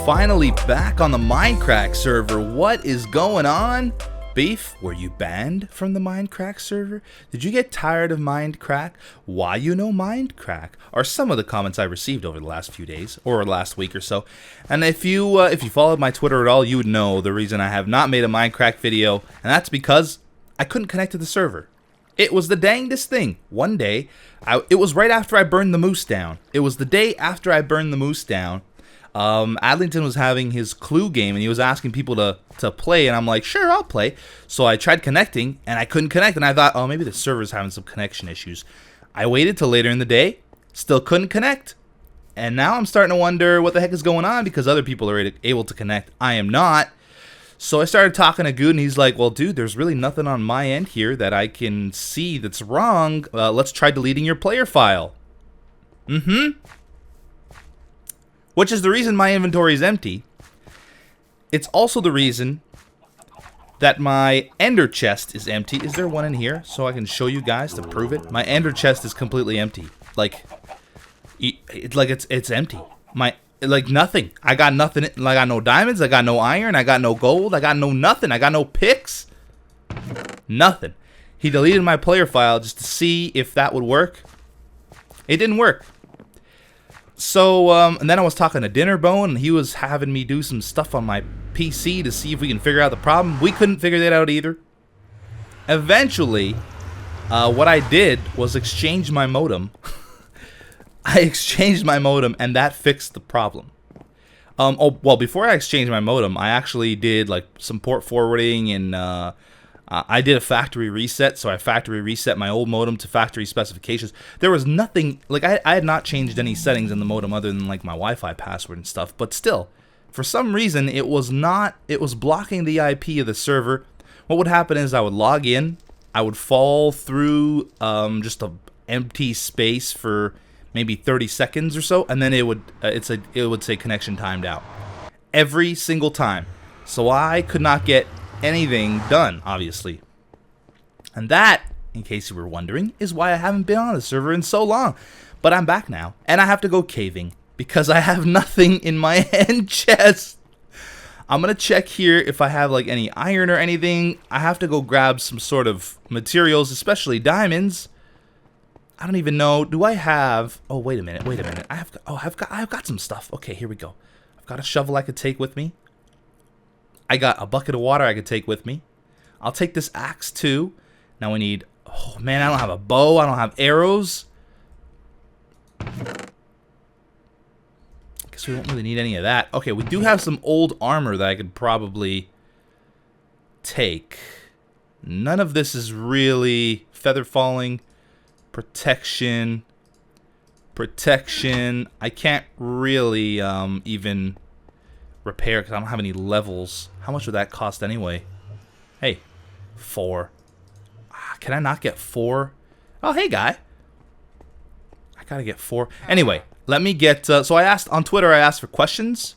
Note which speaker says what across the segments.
Speaker 1: finally back on the Mindcrack server. What is going on? Beef, were you banned from the Mindcrack server? Did you get tired of Mindcrack? Why you know Mindcrack? Are some of the comments I received over the last few days, or last week or so. And if you followed my Twitter at all, you would know the reason I have not made a Mindcrack video, and that's because I couldn't connect to the server. It was the dangest thing. One day, it was right after I burned the moose down. It was the day after I burned the moose down. Adlington was having his Clue game, and he was asking people to play, and I'm like, sure, I'll play. So I tried connecting, and I couldn't connect, and I thought, oh, maybe the server's having some connection issues. I waited till later in the day, still couldn't connect. And now I'm starting to wonder what the heck is going on, because other people are able to connect. I am not. So I started talking to Good, and he's like, well, dude, there's really nothing on my end here that I can see that's wrong. Let's try deleting your player file. Which is the reason my inventory is empty. It's also the reason that my ender chest is empty. Is there one in here so I can show you guys to prove it? My ender chest is completely empty. It's empty. Nothing. I got nothing. I got no diamonds. I got no iron. I got no gold. I got no nothing. I got no picks. Nothing. He deleted my player file just to see if that would work. It didn't work. So, and then I was talking to Dinnerbone, and he was having me do some stuff on my PC to see if we can figure out the problem. We couldn't figure that out either. Eventually, what I did was exchange my modem. I exchanged my modem, and that fixed the problem. Well, before I exchanged my modem, I actually did like some port forwarding, and I did a factory reset. So I factory reset my old modem to factory specifications. There was nothing, like I had not changed any settings in the modem other than like my Wi-Fi password and stuff. But still, for some reason, it was blocking the IP of the server. What would happen is I would log in, I would fall through just a empty space for maybe 30 seconds or so, and then it would say connection timed out every single time. So I could not get anything done, obviously. And that, in case you were wondering, is why I haven't been on the server in so long. But I'm back now, and I have to go caving because I have nothing in my end chest. I'm gonna check here if I have like any iron or anything. I have to go grab some sort of materials, especially diamonds. I don't even know. Do I have? Oh, wait a minute. I've got some stuff. Okay, here we go. I've got a shovel I could take with me. I got a bucket of water I could take with me. I'll take this axe too. Now we need. Oh man, I don't have a bow. I don't have arrows. Guess we don't really need any of that. Okay, we do have some old armor that I could probably take. None of this is really feather falling. Protection. I can't really even repair because I don't have any levels. How much would that cost anyway? Hey, 4. Can I not get 4? Oh, hey, guy. I gotta get 4. Anyway, let me get... so I asked on Twitter, I asked for questions.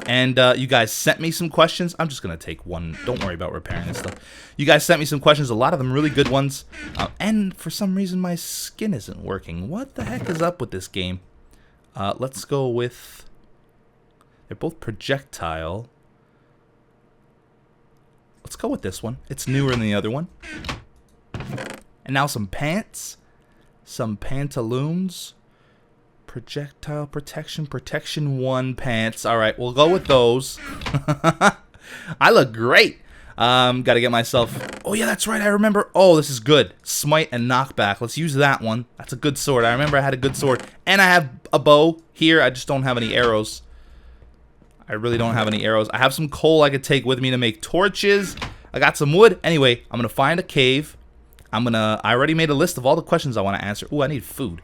Speaker 1: And you guys sent me some questions. I'm just going to take one. Don't worry about repairing this stuff. You guys sent me some questions. A lot of them really good ones. And for some reason, my skin isn't working. What the heck is up with this game? Let's go with... They're both projectile. Let's go with this one. It's newer than the other one. And now some pants. Some pantaloons. Projectile protection 1 pants. Alright, we'll go with those. I look great. Gotta get myself... Oh yeah, that's right, I remember. Oh, this is good. Smite and knockback. Let's use that one. That's a good sword. I remember I had a good sword. And I have a bow here. I just don't have any arrows. I really don't have any arrows. I have some coal I could take with me to make torches. I got some wood. Anyway, I'm gonna find a cave. I already made a list of all the questions I want to answer. Ooh, I need food.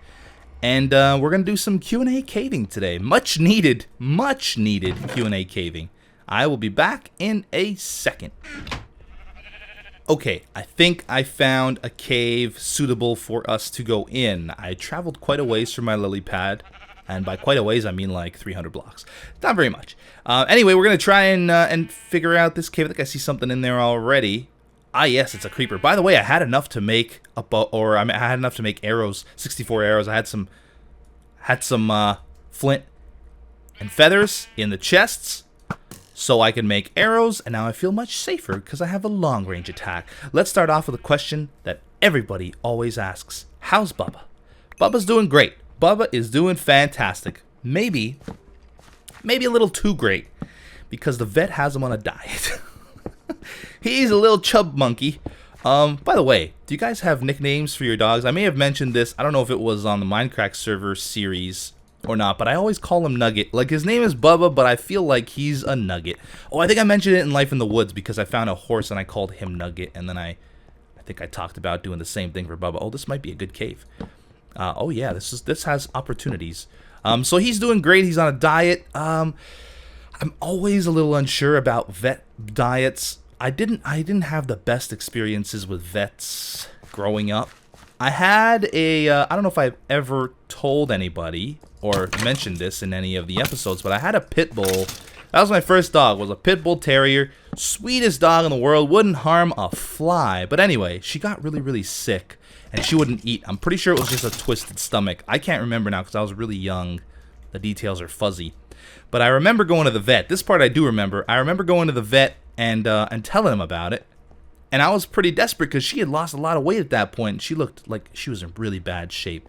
Speaker 1: And we're going to do some Q&A caving today. Much needed Q&A caving. I will be back in a second. Okay, I think I found a cave suitable for us to go in. I traveled quite a ways from my lily pad. And by quite a ways, I mean like 300 blocks. Not very much. Anyway, we're going to try and figure out this cave. I think I see something in there already. Ah, yes, it's a creeper. By the way, I had enough to make a bow, I had enough to make arrows, 64 arrows. I had some flint and feathers in the chests so I can make arrows, and now I feel much safer because I have a long range attack. Let's start off with a question that everybody always asks. How's Bubba? Bubba's doing great. Bubba is doing fantastic. Maybe a little too great because the vet has him on a diet. He's a little chub monkey. By the way, do you guys have nicknames for your dogs? I may have mentioned this. I don't know if it was on the Mindcrack Server series or not, but I always call him Nugget. Like, his name is Bubba, but I feel like he's a nugget. Oh, I think I mentioned it in Life in the Woods because I found a horse and I called him Nugget, and then I think I talked about doing the same thing for Bubba. Oh, this might be a good cave. Oh yeah, this has opportunities. So he's doing great. He's on a diet. I'm always a little unsure about vet diets. I didn't have the best experiences with vets growing up. I had I don't know if I've ever told anybody or mentioned this in any of the episodes, but I had a pit bull. That was my first dog, was a pit bull terrier. Sweetest dog in the world, wouldn't harm a fly. But anyway, she got really, really sick, and she wouldn't eat. I'm pretty sure it was just a twisted stomach. I can't remember now because I was really young. The details are fuzzy. But I remember going to the vet. This part I do remember. I remember going to the vet and telling him about it. And I was pretty desperate because she had lost a lot of weight at that point. She looked like she was in really bad shape.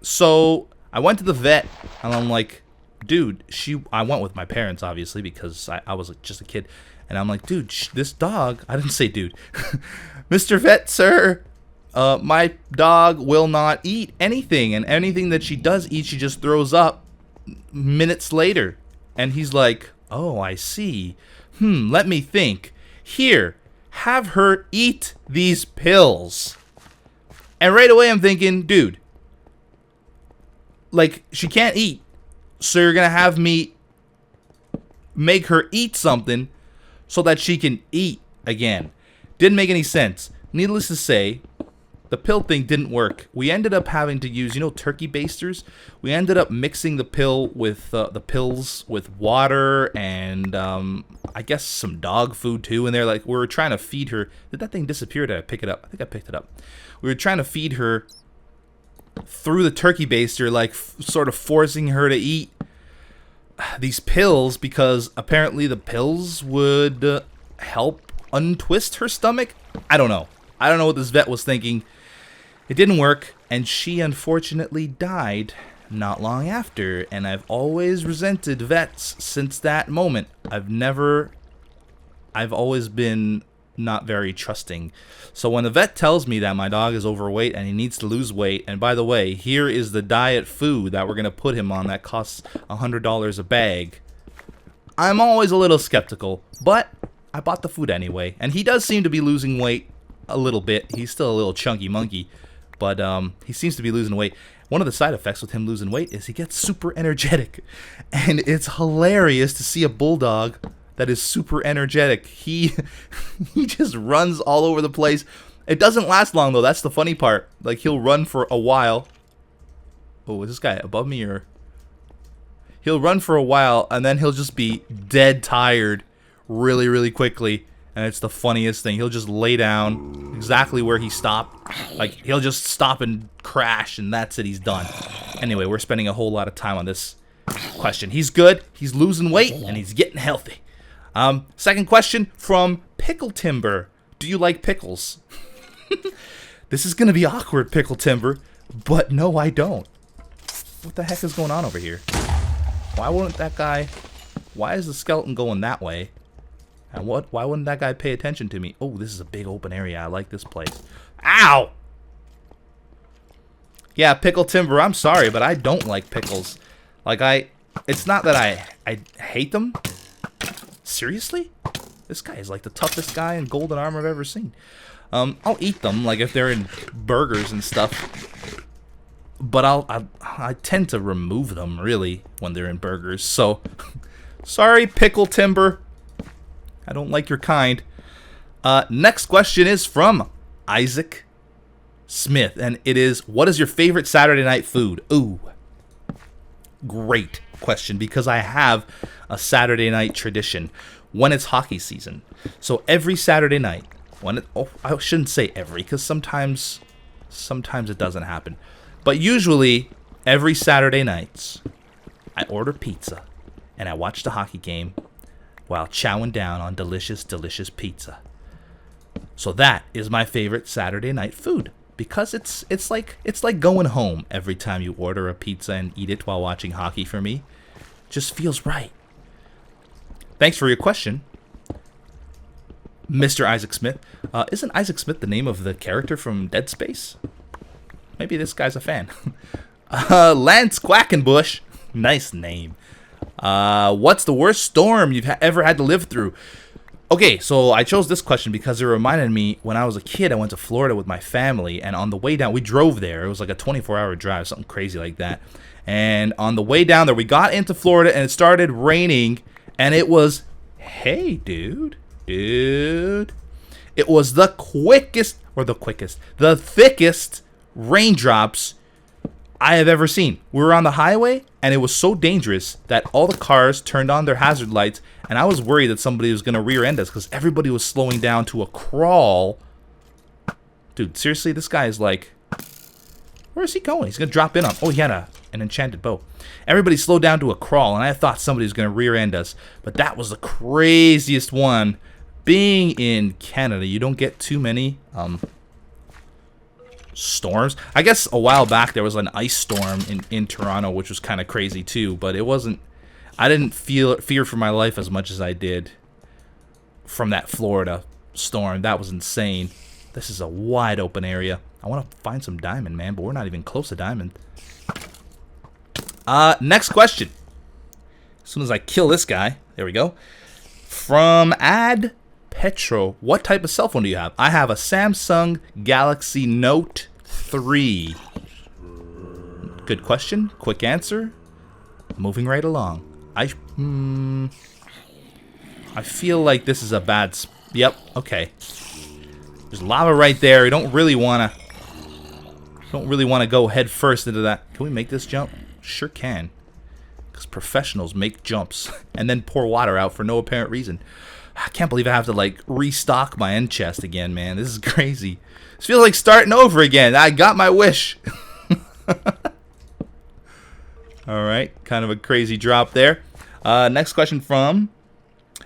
Speaker 1: So I went to the vet, and I'm like, dude, I went with my parents, obviously, because I was just a kid. And I'm like, dude, this dog, I didn't say dude. Mr. Vet, sir, my dog will not eat anything. And anything that she does eat, she just throws up minutes later. And he's like, oh, I see. Let me think. Here, have her eat these pills. And right away I'm thinking, dude, like, she can't eat, so you're gonna have me make her eat something so that she can eat again. Didn't make any sense. Needless to say, the pill thing didn't work. We ended up having to use, turkey basters. We ended up mixing the pill with the pills with water and I guess some dog food too. And they're like, we were trying to feed her. Did that thing disappear? Did I pick it up? I think I picked it up. We were trying to feed her through the turkey baster, like sort of forcing her to eat these pills because apparently the pills would help untwist her stomach. I don't know. I don't know what this vet was thinking. It didn't work, and she unfortunately died not long after, and I've always resented vets since that moment. I've always been not very trusting. So when the vet tells me that my dog is overweight and he needs to lose weight, and by the way, here is the diet food that we're going to put him on that costs $100 a bag, I'm always a little skeptical, but I bought the food anyway, and he does seem to be losing weight a little bit. He's still a little chunky monkey, but he seems to be losing weight. One of the side effects with him losing weight is he gets super energetic, and it's hilarious to see a bulldog that is super energetic. He just runs all over the place. It doesn't last long though. That's the funny part. Like, he'll run for a while. Oh, is this guy above me or? He'll run for a while and then he'll just be dead tired really, really quickly. And it's the funniest thing. He'll just lay down exactly where he stopped. Like, he'll just stop and crash, and that's it. He's done. Anyway, we're spending a whole lot of time on this question. He's good. He's losing weight, and he's getting healthy. Second question from Pickle Timber. Do you like pickles? This is going to be awkward, Pickle Timber, but no, I don't. What the heck is going on over here? Why wouldn't that guy... Why is the skeleton going that way? And why wouldn't that guy pay attention to me? Oh, this is a big open area. I like this place. Ow! Yeah, Pickle Timber, I'm sorry, but I don't like pickles. Like, it's not that I hate them. Seriously? This guy is like the toughest guy in golden armor I've ever seen. I'll eat them, like if they're in burgers and stuff. But I tend to remove them, really, when they're in burgers. So, sorry, Pickle Timber. I don't like your kind. Next question is from Isaac Smith, and it is, what is your favorite Saturday night food? Ooh, great question, because I have a Saturday night tradition when it's hockey season. So every Saturday night, I shouldn't say every, because sometimes it doesn't happen. But usually, every Saturday nights, I order pizza, and I watch the hockey game while chowing down on delicious, delicious pizza. So that is my favorite Saturday night food, because it's like going home every time you order a pizza and eat it while watching hockey. For me, just feels right. Thanks for your question, Mr. Isaac Smith. Isn't Isaac Smith the name of the character from Dead Space? Maybe this guy's a fan. Lance Quackenbush. Nice name. What's the worst storm you've ever had to live through? Okay, so I chose this question because it reminded me when I was a kid, I went to Florida with my family, and on the way down, we drove there. It was like a 24-hour drive, something crazy like that. And on the way down there, we got into Florida, and it started raining, and it was, hey, dude. It was the thickest raindrops I have ever seen. We were on the highway, and it was so dangerous that all the cars turned on their hazard lights, and I was worried that somebody was going to rear end us because everybody was slowing down to a crawl. Dude, seriously, this guy is like, where is he going? He's going to drop in on, oh, he had an enchanted bow. Everybody slowed down to a crawl, and I thought somebody was going to rear end us, but that was the craziest one. Being in Canada, you don't get too many storms. I guess a while back there was an ice storm in Toronto, which was kind of crazy too, but it wasn't, I didn't fear for my life as much as I did from that Florida storm. That was insane. This is a wide open area. I want to find some diamond, man, but we're not even close to diamond. Next question. As soon as I kill this guy, there we go. From Ad Petro, what type of cell phone do you have? I have a Samsung Galaxy Note 3. Good question. Quick answer. Moving right along. I feel like this is a bad. Yep. Okay. There's lava right there. You don't really wanna go head first into that. Can we make this jump? Sure can. Because professionals make jumps and then pour water out for no apparent reason. I can't believe I have to, like, restock my end chest again, man. This is crazy. This feels like starting over again. I got my wish. Alright, kind of a crazy drop there. Next question from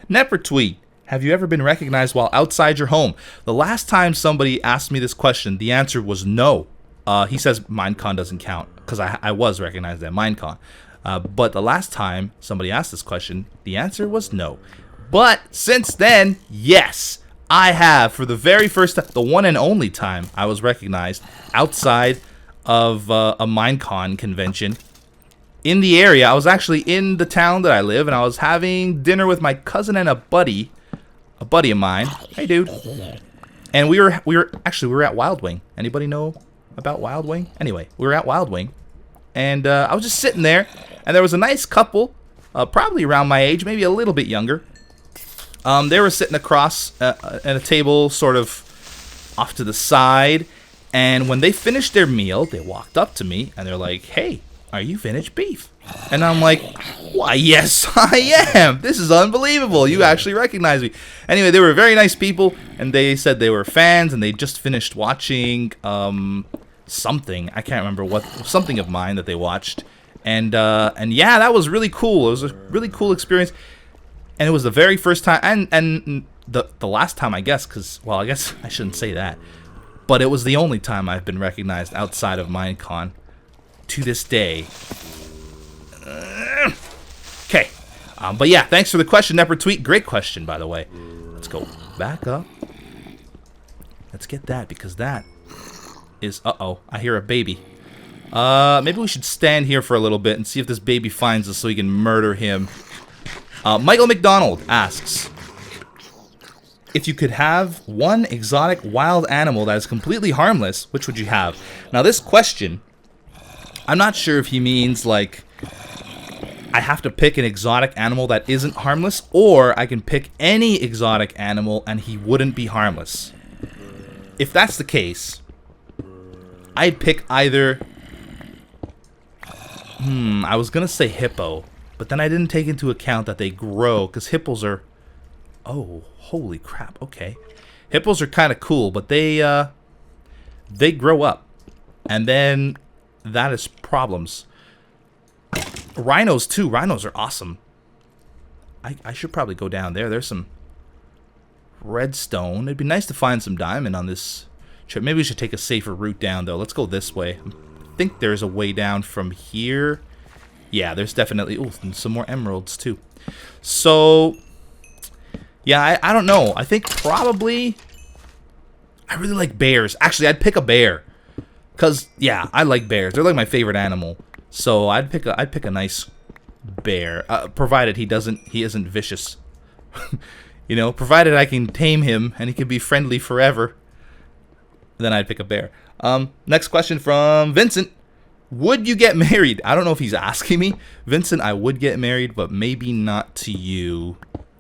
Speaker 1: Nepertweet. Have you ever been recognized while outside your home? The last time somebody asked me this question, the answer was no. He says Minecon doesn't count, because I was recognized at Minecon. But the last time somebody asked this question, the answer was no. But since then, yes, I have. For the very first time, the one and only time I was recognized outside of a Minecon convention in the area. I was actually in the town that I live, and I was having dinner with my cousin and a buddy of mine. Hey, dude. And we were at Wild Wing. Anybody know about Wild Wing? Anyway, we were at Wild Wing, and I was just sitting there, and there was a nice couple, probably around my age, maybe a little bit younger. They were sitting across at a table sort of off to the side, and when they finished their meal, they walked up to me, and they're like, hey, are you VintageBeef? And I'm like, why, yes, I am. This is unbelievable. You actually recognize me. Anyway, they were very nice people, and they said they were fans, and they just finished watching something. I can't remember what, something of mine that they watched. And yeah, that was really cool. It was a really cool experience. And it was the very first time, and the last time, I guess, because, well, I guess I shouldn't say that. But it was the only time I've been recognized outside of Minecon to this day. Okay. But yeah, thanks for the question, Nepertweet. Great question, by the way. Let's go back up. Let's get that, because that is... Uh-oh, I hear a baby. Maybe we should stand here for a little bit and see if this baby finds us so we can murder him. Michael McDonald asks, if you could have one exotic wild animal that is completely harmless, which would you have? Now, this question, I'm not sure if he means, like, I have to pick an exotic animal that isn't harmless, or I can pick any exotic animal and he wouldn't be harmless. If that's the case, I'd pick either... I was gonna say hippo, but then I didn't take into account that they grow, because hippos are... Oh, holy crap, okay. Hippos are kind of cool, but they grow up. And then that is problems. Rhinos too. Rhinos are awesome. I should probably go down there. There's some redstone. It'd be nice to find some diamond on this trip. Maybe we should take a safer route down, though. Let's go this way. I think there's a way down from here. Yeah, there's definitely... Ooh, some more emeralds, too. So, yeah, I don't know. I think probably... I really like bears. Actually, I'd pick a bear. Because, yeah, I like bears. They're like my favorite animal. So, I'd pick a nice bear. Provided he isn't vicious. You know, provided I can tame him and he can be friendly forever, then I'd pick a bear. Next question from Vincent. Would you get married? I don't know if he's asking me. Vincent, I would get married, but maybe not to you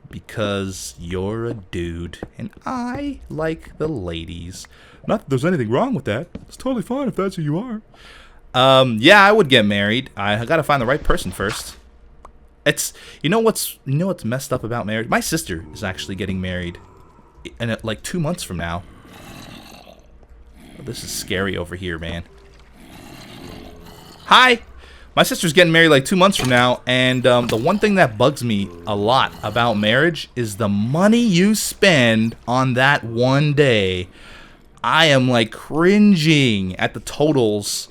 Speaker 1: because you're a dude and I like the ladies. Not that there's anything wrong with that. It's totally fine if that's who you are. Yeah, I would get married. I gotta find the right person first. It's you know what's messed up about marriage? My sister is actually getting married in like 2 months from now. Oh, this is scary over here, man. Hi! My sister's getting married like 2 months from now, and the one thing that bugs me a lot about marriage is the money you spend on that one day. I am like cringing at the totals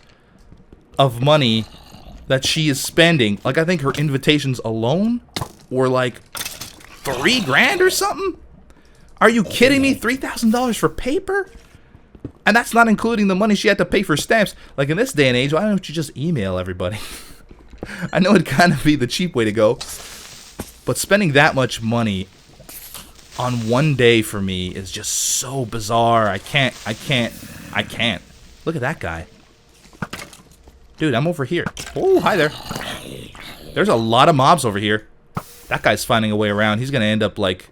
Speaker 1: of money that she is spending. Like, I think her invitations alone were like $3 grand or something. Are you kidding me? $3,000 for paper? And that's not including the money she had to pay for stamps. Like, in this day and age, why don't you just email everybody? I know it'd kind of be the cheap way to go, but spending that much money on one day for me is just so bizarre. I can't. Look at that guy. Dude, I'm over here. Oh, hi there. There's a lot of mobs over here. That guy's finding a way around. He's going to end up like...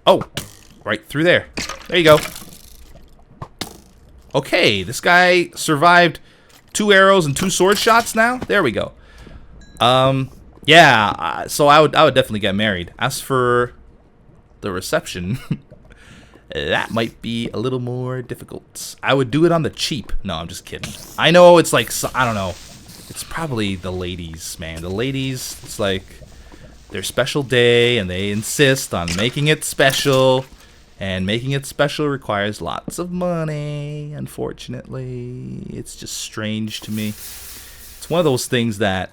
Speaker 1: Oh, right through there. There you go. Okay, this guy survived 2 arrows and 2 sword shots now. There we go. Yeah, so I would definitely get married. As for the reception... that might be a little more difficult. I would do it on the cheap. No, I'm just kidding. I know it's like, I don't know. It's probably the ladies, man. The ladies, it's like their special day, and they insist on making it special. And making it special requires lots of money, unfortunately. It's just strange to me. It's one of those things that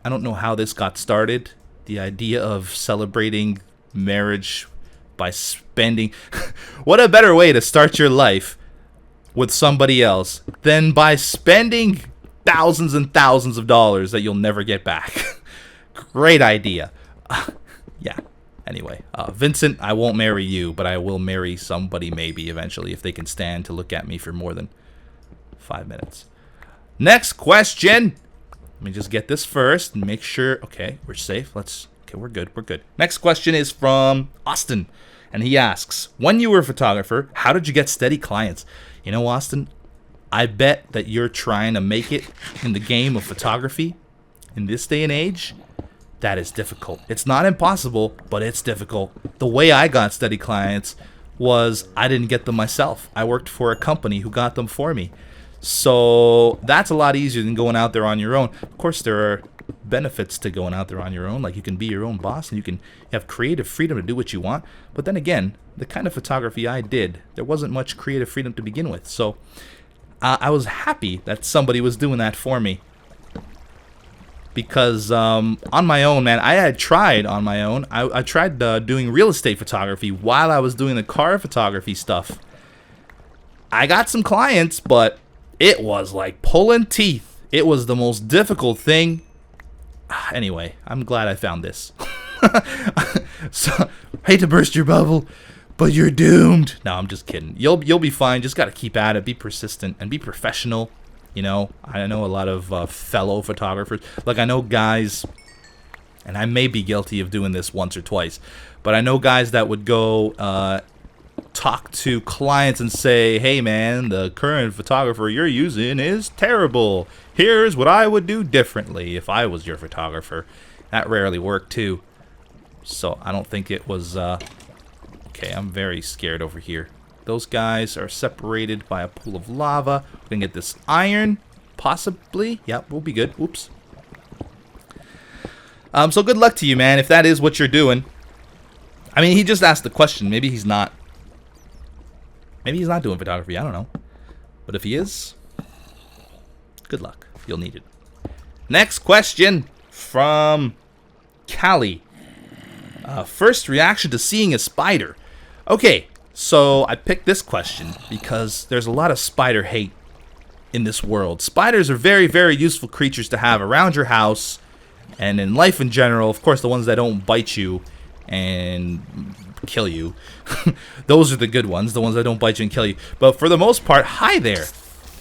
Speaker 1: I don't know how this got started. The idea of celebrating marriage by spending... What a better way to start your life with somebody else than by spending thousands and thousands of dollars that you'll never get back. Great idea. Yeah. Anyway, Vincent, I won't marry you, but I will marry somebody maybe eventually if they can stand to look at me for more than 5 minutes. Next question. Let me just get this first and make sure. Okay, we're safe. Okay, we're good. We're good. Next question is from Austin. And he asks, when you were a photographer, how did you get steady clients? You know, Austin, I bet that you're trying to make it in the game of photography in this day and age. That is difficult. It's not impossible, but it's difficult. The way I got steady clients was I didn't get them myself. I worked for a company who got them for me. So that's a lot easier than going out there on your own. Of course, there are benefits to going out there on your own. Like, you can be your own boss and you have creative freedom to do what you want. But then again, the kind of photography I did, there wasn't much creative freedom to begin with. So I was happy that somebody was doing that for me. Because on my own, man, I had tried on my own. I tried doing real estate photography while I was doing the car photography stuff. I got some clients, but it was like pulling teeth. It was the most difficult thing. Anyway, I'm glad I found this. So, hate to burst your bubble, but you're doomed. No, I'm just kidding. You'll be fine. Just gotta keep at it. Be persistent and be professional. You know, I know a lot of fellow photographers. Like, I know guys, and I may be guilty of doing this once or twice, but I know guys that would go talk to clients and say, hey man, the current photographer you're using is terrible. Here's what I would do differently if I was your photographer. That rarely worked too. So I don't think it was okay, I'm very scared over here. Those guys are separated by a pool of lava. We can get this iron, possibly. Yep, we'll be good. Oops. So good luck to you, man, if that is what you're doing. I mean, he just asked the question. Maybe he's not. Maybe he's not doing photography. I don't know. But if he is, good luck. You'll need it. Next question from Callie. First reaction to seeing a spider. Okay, so I picked this question because there's a lot of spider hate in this world. Spiders are very, very useful creatures to have around your house and in life in general. Of course, the ones that don't bite you and kill you. Those are the good ones, the ones that don't bite you and kill you. But for the most part, hi there.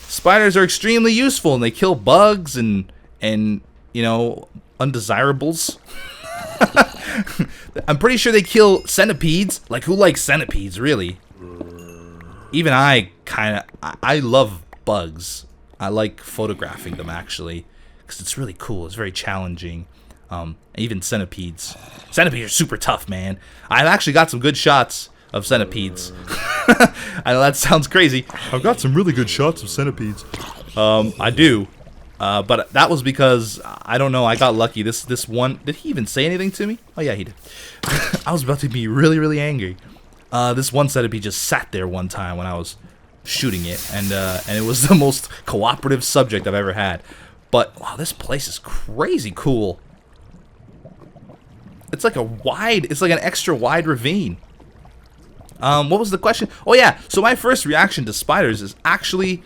Speaker 1: Spiders are extremely useful, and they kill bugs and you know, undesirables. I'm pretty sure they kill centipedes. Like, who likes centipedes, really? Even I I love bugs. I like photographing them, actually, because it's really cool. It's very challenging. Even centipedes. Centipedes are super tough, man. I've actually got some good shots of centipedes. I know that sounds crazy. I've got some really good shots of centipedes. I do. But that was because, I don't know, I got lucky. This one, did he even say anything to me? Oh yeah, he did. I was about to be really, really angry. This one centipede just sat there one time when I was shooting it, and it was the most cooperative subject I've ever had. But wow, this place is crazy cool. It's like it's like an extra wide ravine. What was the question? Oh yeah, so my first reaction to spiders is actually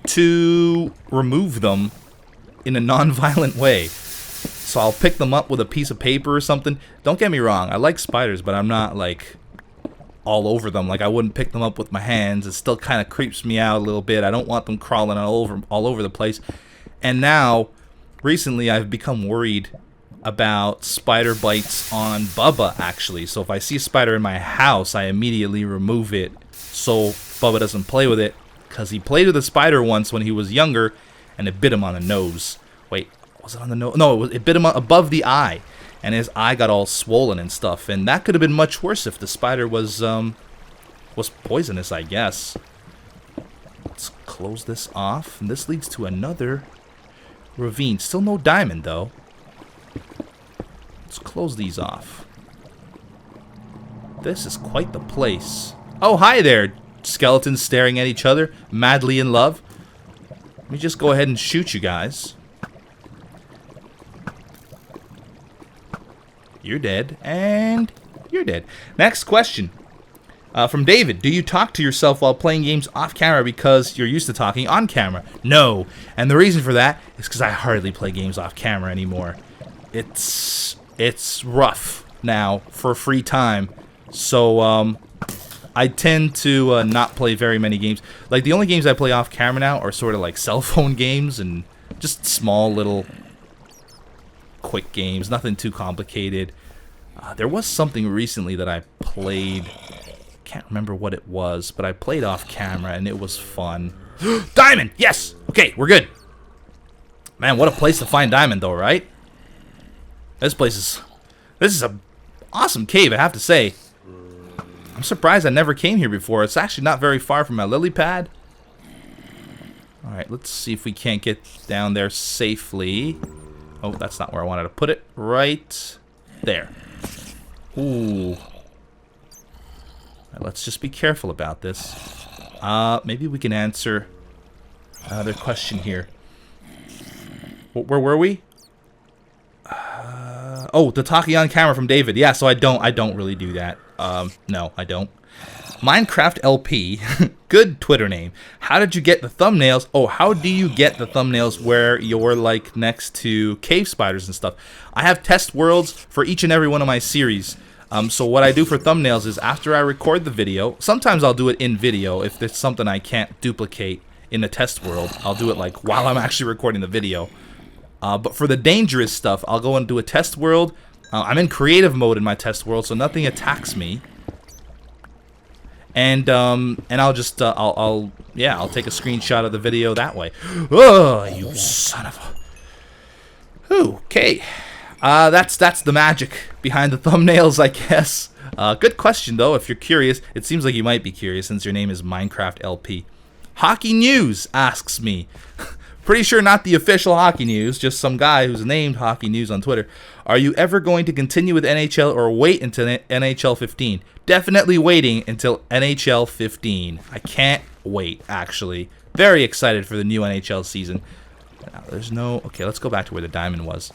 Speaker 1: to remove them in a non-violent way. So I'll pick them up with a piece of paper or something. Don't get me wrong, I like spiders, but I'm not like all over them. Like, I wouldn't pick them up with my hands. It still kind of creeps me out a little bit. I don't want them crawling all over the place. And now, recently, I've become worried about spider bites on Bubba, actually. So if I see a spider in my house, I immediately remove it so Bubba doesn't play with it, because he played with a spider once when he was younger, and it bit him on the nose. Wait, was it on the nose? No, it bit him above the eye, and his eye got all swollen and stuff. And that could have been much worse if the spider was poisonous, I guess. Let's close this off, and this leads to another ravine. Still no diamond, though. Let's close these off. This is quite the place. Oh, hi there, skeletons staring at each other, madly in love. Let me just go ahead and shoot you guys. You're dead, and you're dead. Next question. From David. Do you talk to yourself while playing games off camera because you're used to talking on camera? No. And the reason for that is because I hardly play games off camera anymore. It's rough now for free time. So, I tend to not play very many games. Like, the only games I play off camera now are sort of like cell phone games and just small little quick games. Nothing too complicated. There was something recently that I played. Can't remember what it was, but I played off camera and it was fun. Diamond! Yes! Okay, we're good. Man, what a place to find diamond, though, right? This is a awesome cave, I have to say. I'm surprised I never came here before. It's actually not very far from my lily pad. Alright, let's see if we can't get down there safely. Oh, that's not where I wanted to put it. Right there. Ooh. Right, let's just be careful about this. Maybe we can answer another question here. Where were we? Oh, the talking on camera from David. Yeah, so I don't really do that. No, I don't. Mindcrack LP, good Twitter name. How did you get the thumbnails? Oh, how do you get the thumbnails where you're like next to cave spiders and stuff? I have test worlds for each and every one of my series. So what I do for thumbnails is after I record the video, sometimes I'll do it in video if there's something I can't duplicate in a test world. I'll do it like while I'm actually recording the video. But for the dangerous stuff, I'll go and do a test world. I'm in creative mode in my test world, so nothing attacks me. And I'll just I'll take a screenshot of the video that way. Oh, you son of a. Okay, that's the magic behind the thumbnails, I guess. Good question though. If you're curious, it seems like you might be curious since your name is Mindcrack LP. Hockey News asks me, Pretty sure not the official Hockey News, just some guy who's named Hockey News on Twitter. Are you ever going to continue with NHL or wait until NHL 15? Definitely waiting until NHL 15. I can't wait, actually. Very excited for the new NHL season. Now, there's no... Okay, let's go back to where the diamond was.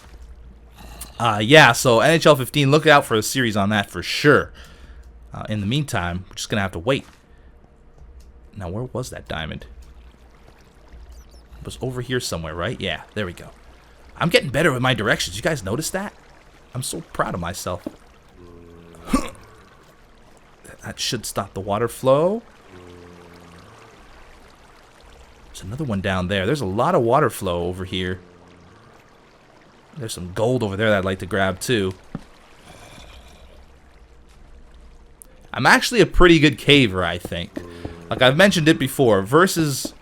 Speaker 1: Yeah, so NHL 15, look out for a series on that for sure. In the meantime, we're just going to have to wait. Now, where was that diamond? It was over here somewhere, right? Yeah, there we go. I'm getting better with my directions. You guys notice that? I'm so proud of myself. That should stop the water flow. There's another one down there. There's a lot of water flow over here. There's some gold over there that I'd like to grab too. I'm actually a pretty good caver, I think. Like I've mentioned it before, versus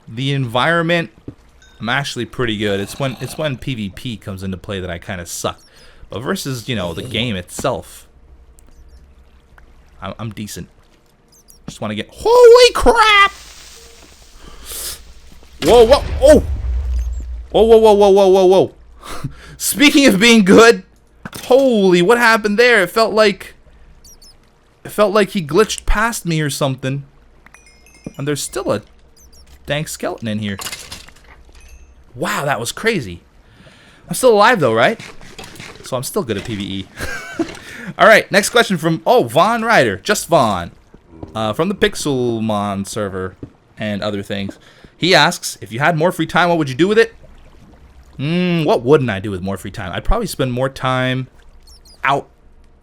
Speaker 1: the environment, I'm actually pretty good. It's when PvP comes into play that I kind of suck. But versus, you know, the game itself, I'm decent. Just want to get... Holy crap! Whoa, whoa, oh! Whoa, whoa, whoa, whoa, whoa, whoa, whoa. Speaking of being good, holy, what happened there? It felt like he glitched past me or something. And there's still a dang skeleton in here. Wow, that was crazy. I'm still alive though, right? So I'm still good at PvE. Alright, next question from, Vaughn Ryder. Just Vaughn. From the Pixelmon server and other things. He asks, if you had more free time, what would you do with it? What wouldn't I do with more free time? I'd probably spend more time out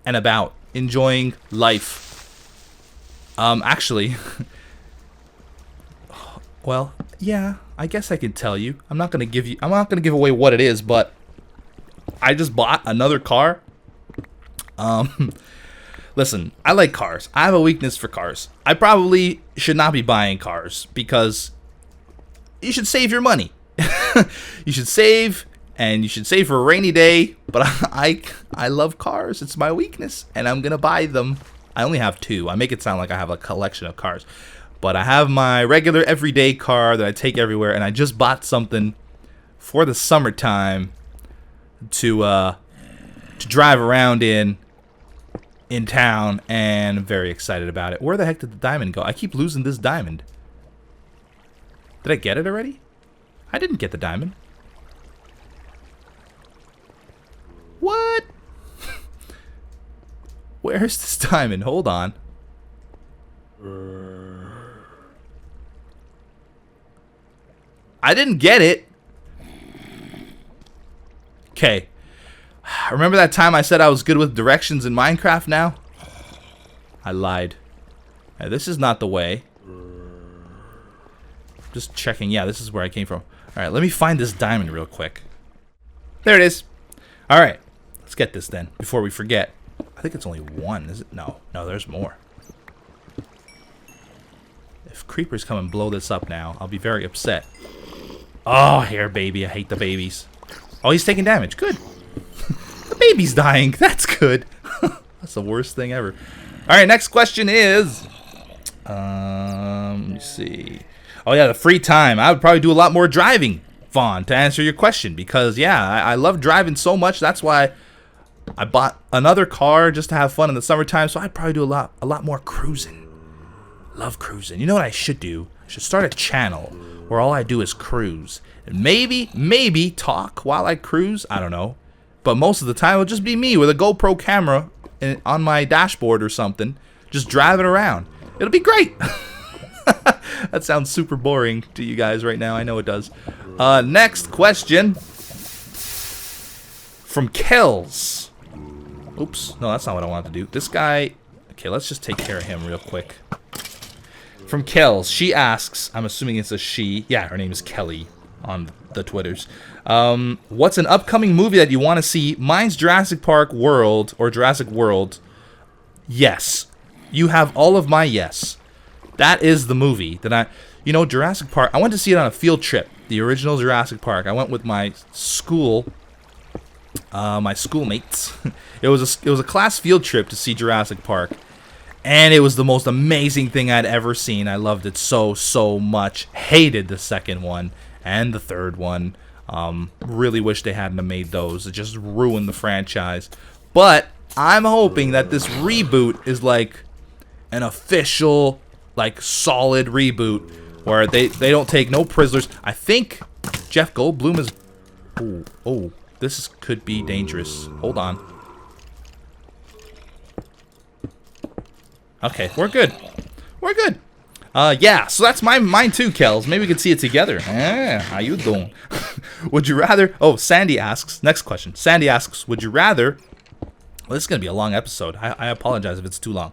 Speaker 1: and about, enjoying life. Actually, well, yeah, I guess I could tell you. I'm not gonna give away what it is, but I just bought another car. Listen, I like cars. I have a weakness for cars. I probably should not be buying cars because you should save your money. You should save, and you should save for a rainy day, but I love cars. It's my weakness, and I'm gonna buy them. I only have two. I make it sound like I have a collection of cars, but I have my regular everyday car that I take everywhere, and I just bought something for the summertime to drive around in town, and I'm very excited about it. Where the heck did the diamond go? I keep losing this diamond. Did I get it already? I didn't get the diamond. What? Where's this diamond? Hold on. I didn't get it. Okay. Remember that time I said I was good with directions in Minecraft now? I lied. Hey, this is not the way. Just checking. Yeah, this is where I came from. Alright, let me find this diamond real quick. There it is. Alright, let's get this then, before we forget. I think it's only one, is it? No, there's more. If creepers come and blow this up now, I'll be very upset. Oh, hair baby, I hate the babies. Oh, he's taking damage, good. The baby's dying, that's good. That's the worst thing ever. Alright, next question is... let me see... Oh yeah, the free time. I would probably do a lot more driving, Vaughn, to answer your question. Because, yeah, I love driving so much. That's why I bought another car just to have fun in the summertime. So I'd probably do a lot more cruising. Love cruising. You know what I should do? I should start a channel where all I do is cruise. And maybe talk while I cruise. I don't know. But most of the time, it'll just be me with a GoPro camera on my dashboard or something. Just driving around. It'll be great. That sounds super boring to you guys right now. I know it does. Next question. From Kells. Oops. No, that's not what I wanted to do. This guy... Okay, let's just take care of him real quick. From Kells. She asks... I'm assuming it's a she. Yeah, her name is Kelly on the Twitters. What's an upcoming movie that you want to see? Mine's Jurassic Park World or Jurassic World. Yes. You have all of my yes. That is the movie that you know, Jurassic Park. I went to see it on a field trip. The original Jurassic Park. I went with my school, my schoolmates. It was a class field trip to see Jurassic Park, and it was the most amazing thing I'd ever seen. I loved it so much. Hated the second one, and the third one. Really wish they hadn't have made those. It just ruined the franchise. But I'm hoping that this reboot is like an official, like, solid reboot where they don't take no prisoners. I think Jeff Goldblum is... Oh, this could be dangerous. Hold on. Okay, we're good. We're good. Yeah, so that's mine too, Kels. Maybe we can see it together. How you doing? Would you rather... Oh, Sandy asks. Next question. Sandy asks, would you rather... Well, this is going to be a long episode. I apologize if it's too long.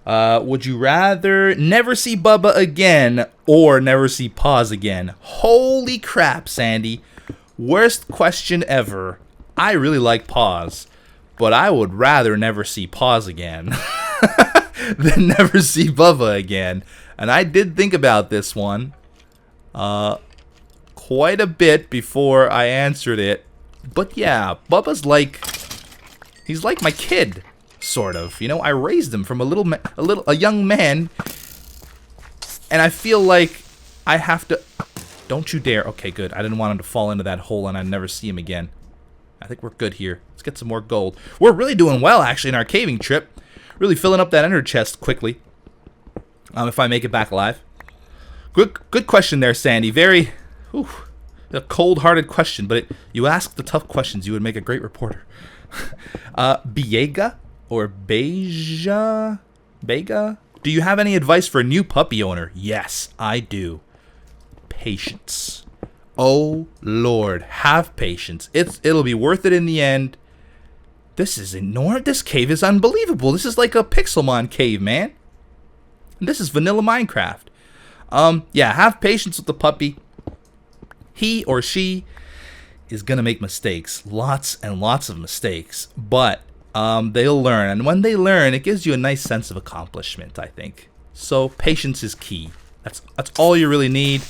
Speaker 1: Would you rather never see Bubba again or never see Paws again? Holy crap, Sandy. Worst question ever. I really like Paws, but I would rather never see Paws again than never see Bubba again. And I did think about this one quite a bit before I answered it. But yeah, Bubba's like... He's like my kid, sort of. You know, I raised him from a young man, and I feel like I have to... Don't you dare. Okay, good. I didn't want him to fall into that hole and I'd never see him again. I think we're good here. Let's get some more gold. We're really doing well, actually, in our caving trip. Really filling up that ender chest quickly. If I make it back alive. Good question there, Sandy. Very... a cold-hearted question, but you ask the tough questions. You would make a great reporter. Biega or Beja? Bega? Do you have any advice for a new puppy owner? Yes, I do. Patience. Oh Lord, have patience. It'll be worth it in the end. This is enormous. This cave is unbelievable. This is like a Pixelmon cave, man. And this is vanilla Minecraft. Yeah, have patience with the puppy. He or she is gonna make mistakes, lots and lots of mistakes, but they'll learn, and when they learn, it gives you a nice sense of accomplishment, I think. So patience is key. That's all you really need.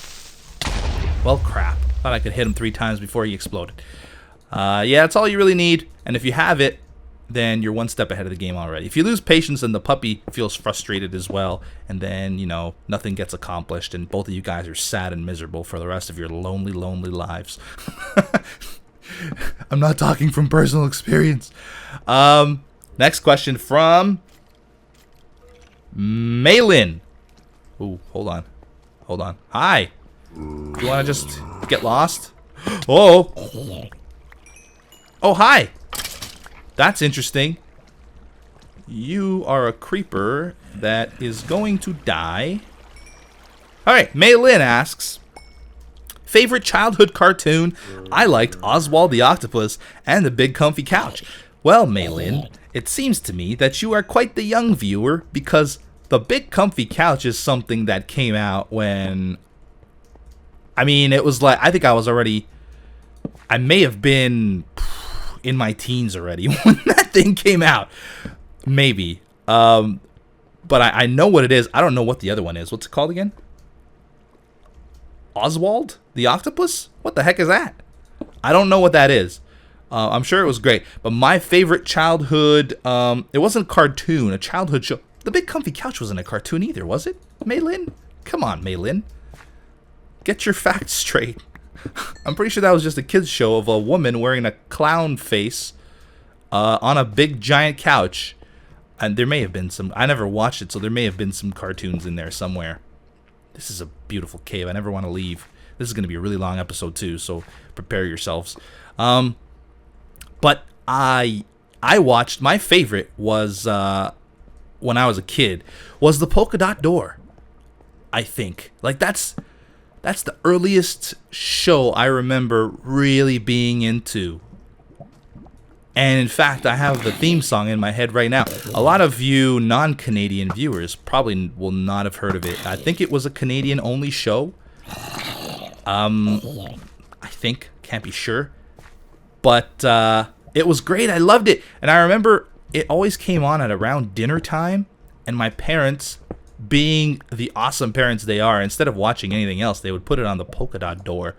Speaker 1: Well, crap. Thought I could hit him 3 times before he exploded. Yeah, that's all you really need, and if you have it, then you're one step ahead of the game already. If you lose patience, then the puppy feels frustrated as well, and then, you know, nothing gets accomplished, and both of you guys are sad and miserable for the rest of your lonely, lonely lives. I'm not talking from personal experience. Next question from Maylin. Ooh, hold on. Hi. Do you want to just get lost? Oh, hi. That's interesting. You are a creeper that is going to die. Alright, Maylin asks, favorite childhood cartoon? I liked Oswald the Octopus and the Big Comfy Couch. Well, Maylin, it seems to me that you are quite the young viewer, because the Big Comfy Couch is something that came out when... I mean, it was like... I think I was already... I may have been... in my teens already when that thing came out. Maybe. But I know what it is. I don't know what the other one is. What's it called again? Oswald the Octopus? What the heck is that? I don't know what that is. I'm sure it was great. But my favorite childhood... it wasn't a cartoon. A childhood show. The Big Comfy Couch wasn't a cartoon either, was it? Maylin? Come on, Maylin. Get your facts straight. I'm pretty sure that was just a kid's show of a woman wearing a clown face on a big giant couch. And there may have been some... I never watched it, so there may have been some cartoons in there somewhere. This is a beautiful cave. I never want to leave. This is going to be a really long episode too, so prepare yourselves. But I watched... My favorite was, when I was a kid, was the Polka Dot Door. I think. Like, that's the earliest show I remember really being into. And in fact, I have the theme song in my head right now. A lot of you non-Canadian viewers probably will not have heard of it. I think it was a Canadian-only show. I think. Can't be sure. But it was great. I loved it. And I remember it always came on at around dinner time. And my parents... being the awesome parents they are, instead of watching anything else, they would put it on the Polka Dot Door.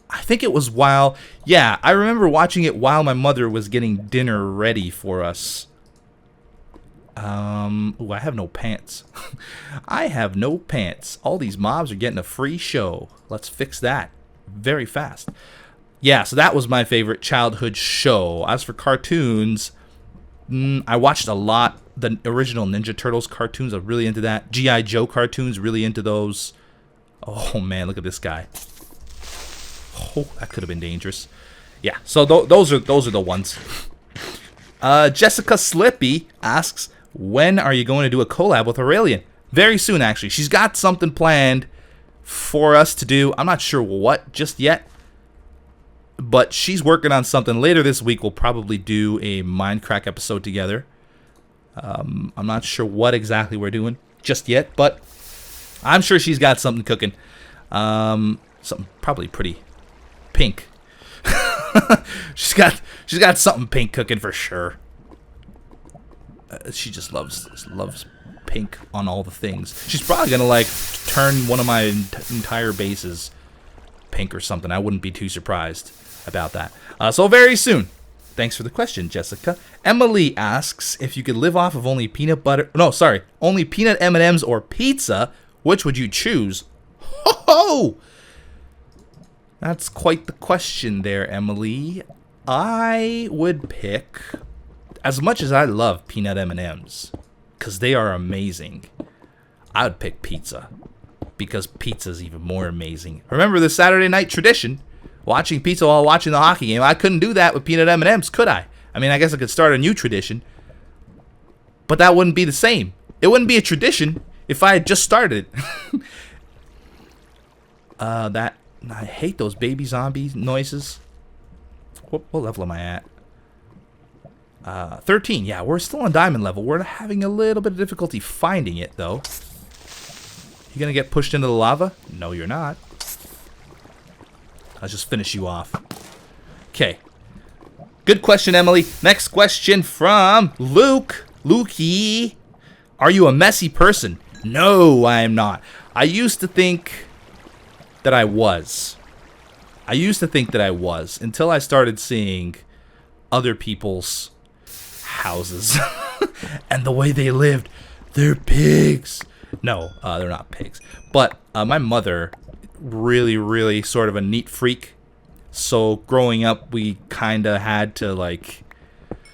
Speaker 1: I think it was while... Yeah, I remember watching it while my mother was getting dinner ready for us. Ooh, I have no pants. I have no pants. All these mobs are getting a free show. Let's fix that. very fast. Yeah, so that was my favorite childhood show. As for cartoons, I watched a lot. The original Ninja Turtles cartoons, I'm really into that. G.I. Joe cartoons, really into those. Oh, man, look at this guy. Oh, that could have been dangerous. Yeah, so those are the ones. Jessica Slippy asks, when are you going to do a collab with Aurelian? Very soon, actually. She's got something planned for us to do. I'm not sure what just yet, but she's working on something. Later this week, we'll probably do a Mindcrack episode together. I'm not sure what exactly we're doing just yet, but I'm sure she's got something cooking. Something probably pretty pink. she's got something pink cooking for sure. She just loves pink on all the things. She's probably gonna like turn one of my entire bases pink or something. I wouldn't be too surprised about that. So very soon. Thanks for the question, Jessica. Emily asks if you could live off of only peanut butter. No, sorry, only peanut M&Ms or pizza. Which would you choose? Ho ho! That's quite the question there, Emily. I would pick, as much as I love peanut M&Ms, because they are amazing, I would pick pizza, because pizza is even more amazing. Remember the Saturday night tradition? Watching pizza while watching the hockey game. I couldn't do that with peanut M&Ms, could I? I mean, I guess I could start a new tradition, but that wouldn't be the same. It wouldn't be a tradition if I had just started it. I hate those baby zombie noises. What level am I at? 13. Yeah, we're still on diamond level. We're having a little bit of difficulty finding it, though. You gonna get pushed into the lava? No, you're not. I'll just finish you off. Okay. Good question, Emily. Next question from Luke. Lukey. Are you a messy person? No, I am not. I used to think that I was. Until I started seeing other people's houses and the way they lived. They're pigs. No, they're not pigs. But my mother, really sort of a neat freak. So growing up, we kind of had to like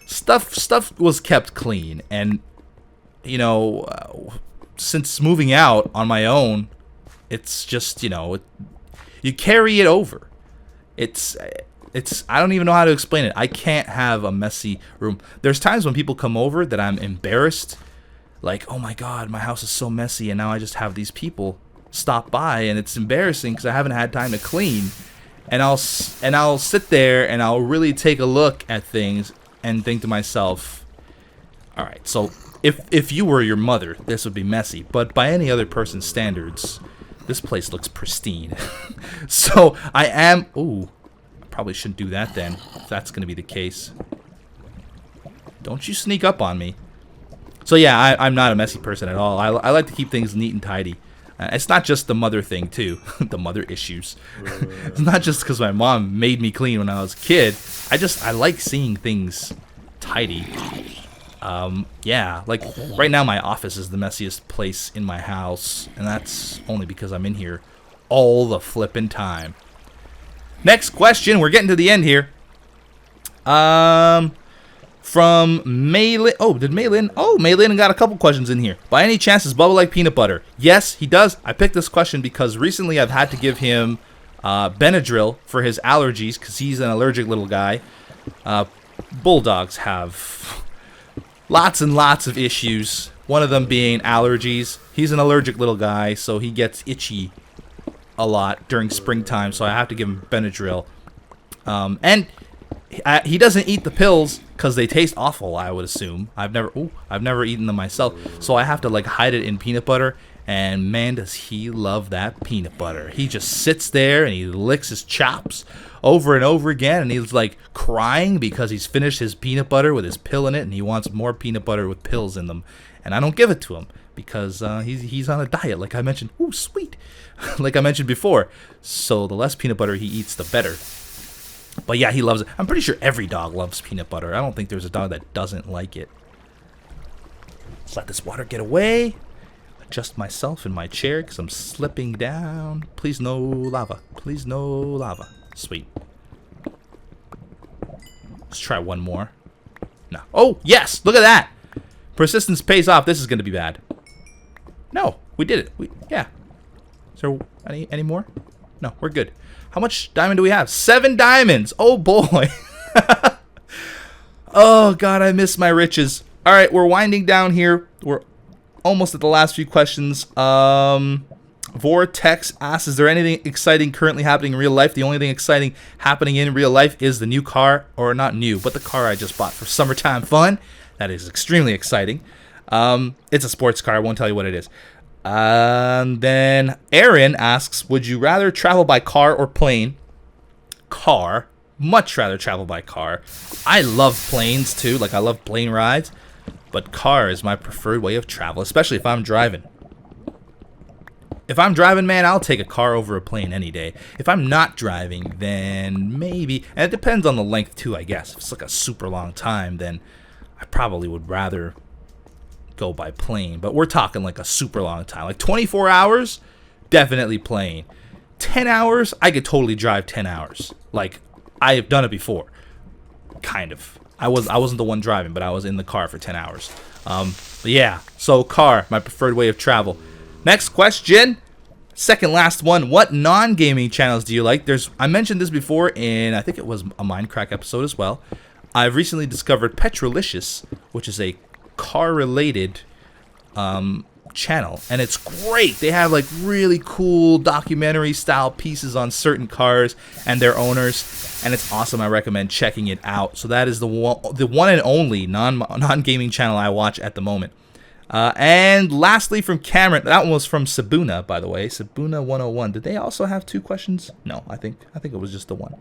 Speaker 1: stuff was kept clean, and you know, since moving out on my own, it's just, you know, you carry it over. It's I don't even know how to explain it. I can't have a messy room. There's times when people come over that I'm embarrassed, like, oh my god, my house is so messy, and now I just have these people stop by, and it's embarrassing because I haven't had time to clean. And I'll sit there and I'll really take a look at things and think to myself, all right, so if you were your mother, this would be messy, but by any other person's standards, this place looks pristine. So I am. Ooh, I probably shouldn't do that then, if that's going to be the case. Don't you sneak up on me. So yeah, I'm not a messy person at all. I like to keep things neat and tidy. It's not just the mother thing, too. The mother issues. It's not just because my mom made me clean when I was a kid. I like seeing things tidy. Yeah, like right now my office is the messiest place in my house, and that's only because I'm in here all the flippin' time. Next question. We're getting to the end here. From Maylin. Oh, did Maylin? Oh, Maylin got a couple questions in here. By any chance, does Bubba like peanut butter? Yes, he does. I picked this question because recently I've had to give him Benadryl for his allergies because he's an allergic little guy. Bulldogs have lots and lots of issues. One of them being allergies. He's an allergic little guy, so he gets itchy a lot during springtime, so I have to give him Benadryl. And he doesn't eat the pills because they taste awful, I would assume. I've never eaten them myself, so I have to like hide it in peanut butter. And man, does he love that peanut butter. He just sits there and he licks his chops over and over again, and he's like crying because he's finished his peanut butter with his pill in it, and he wants more peanut butter with pills in them. And I don't give it to him because he's on a diet, like I mentioned. Ooh, sweet. Like I mentioned before. So the less peanut butter he eats, the better. But yeah, he loves it. I'm pretty sure every dog loves peanut butter. I don't think there's a dog that doesn't like it. Let's let this water get away. adjust myself in my chair because I'm slipping down. Please no lava. Please no lava. Sweet. Let's try one more. No. Oh, yes! Look at that! Persistence pays off. This is going to be bad. No, we did it. Yeah. Is there any more? No, we're good. How much diamond do we have? 7 diamonds! Oh, boy! Oh, God, I miss my riches. All right, we're winding down here. We're almost at the last few questions. Vortex asks, is there anything exciting currently happening in real life? The only thing exciting happening in real life is the new car, or not new, but the car I just bought for summertime fun. That is extremely exciting. It's a sports car. I won't tell you what it is. Then Aaron asks, would you rather travel by car or plane? Car. Much rather travel by car. I love planes too. Like, I love plane rides. But car is my preferred way of travel, especially if I'm driving. If I'm driving, man, I'll take a car over a plane any day. If I'm not driving, then maybe. And it depends on the length too, I guess. If it's like a super long time, then I probably would rather go by plane. But we're talking like a super long time. Like 24 hours, definitely plane. 10 hours, I could totally drive 10 hours. Like, I have done it before. Kind of. I wasn't the one driving, but I was in the car for 10 hours. But yeah, so car, my preferred way of travel. Next question. Second last one. What non-gaming channels do you like? I mentioned this before in, I think it was a Mindcrack episode as well. I've recently discovered Petrolicious, which is a car-related channel, and it's great. They have like really cool documentary style pieces on certain cars and their owners, and it's awesome. I recommend checking it out. So that is the one and only non-gaming channel I watch at the moment. And lastly, from Cameron, that one was from Sabuna, by the way, Sabuna 101. Did they also have 2 questions? No, I think it was just the one.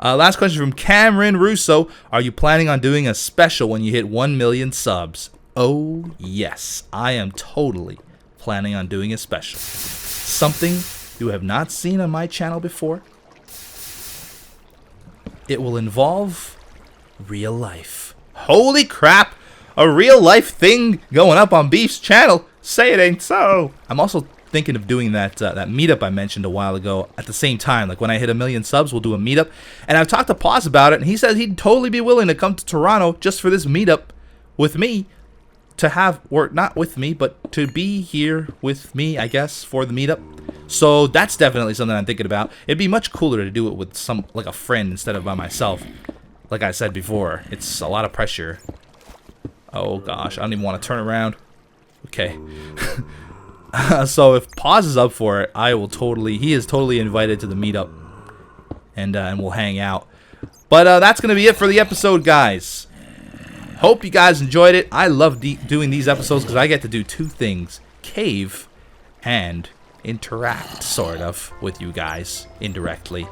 Speaker 1: Last question from Cameron Russo. Are you planning on doing a special when you hit 1 million subs? Oh, yes. I am totally planning on doing a special. Something you have not seen on my channel before. It will involve real life. Holy crap! A real life thing going up on Beef's channel. Say it ain't so. I'm also thinking of doing that meetup I mentioned a while ago at the same time. Like when I hit 1 million subs, we'll do a meetup. And I've talked to Paz about it, and he says he'd totally be willing to come to Toronto just for this meetup with me. To have, or not with me, but to be here with me, I guess, for the meetup. So that's definitely something I'm thinking about. It'd be much cooler to do it with like a friend instead of by myself. Like I said before, it's a lot of pressure. Oh gosh, I don't even want to turn around. Okay. So if Paz is up for it, he is totally invited to the meetup. And we'll hang out. But that's going to be it for the episode, guys. Hope you guys enjoyed it. I love doing these episodes because I get to do 2 things. Cave and interact, sort of, with you guys indirectly.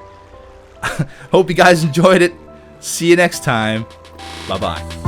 Speaker 1: Hope you guys enjoyed it. See you next time. Bye-bye.